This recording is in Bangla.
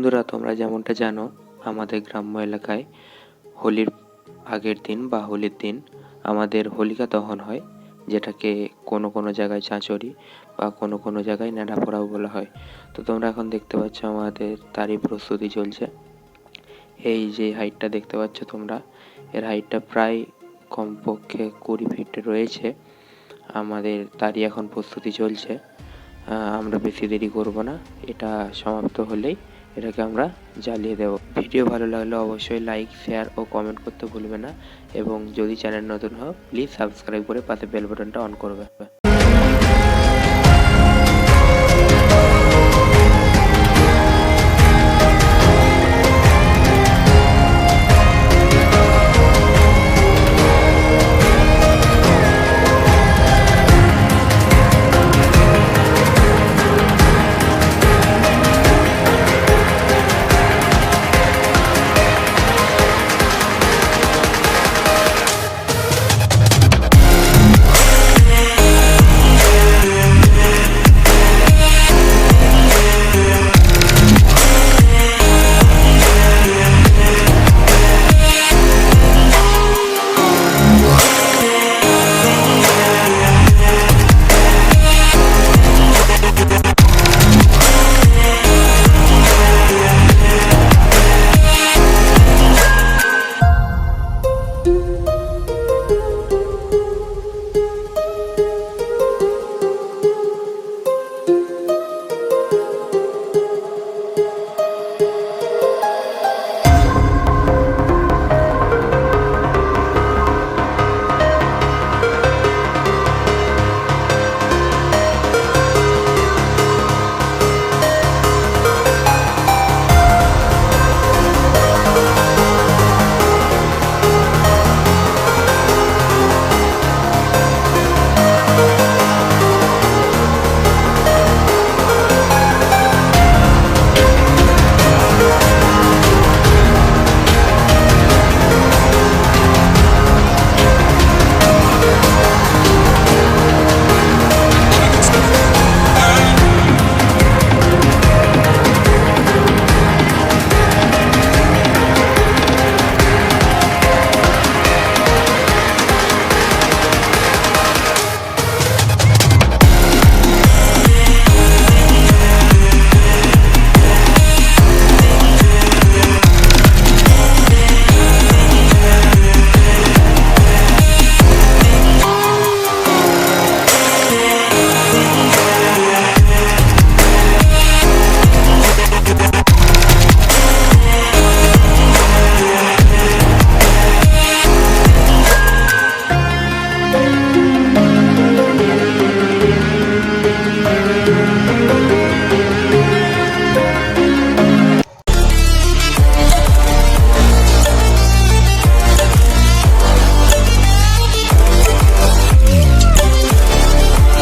বন্ধুরা, তোমরা যেমনটা জানো, আমাদের গ্রাম্য এলাকায় হোলির আগের দিন বা হোলির দিন আমাদের হোলিকা দহন হয়, যেটাকে কোনো কোনো জায়গায় চাঁচড়ি বা কোনো কোনো জায়গায় ন্যাড়াপোড়াও বলা হয়। তো তোমরা এখন দেখতে পাচ্ছ আমাদের তারই প্রস্তুতি চলছে। এই যে হাইটটা দেখতে পাচ্ছ তোমরা, এর হাইটটা প্রায় কমপক্ষে 20 ফিট রয়েছে। আমাদের তারই এখন প্রস্তুতি চলছে। আমরা বেশি দেরি করব না, এটা সমাপ্ত হলেই এটাকে আমরা জ্বালিয়ে দেব। ভিডিও ভালো লাগলে অবশ্যই লাইক, শেয়ার ও কমেন্ট করতে ভুলবে না, এবং যদি চ্যানেল নতুন হও প্লিজ সাবস্ক্রাইব করে পাশে বেল বাটনটা অন করবে।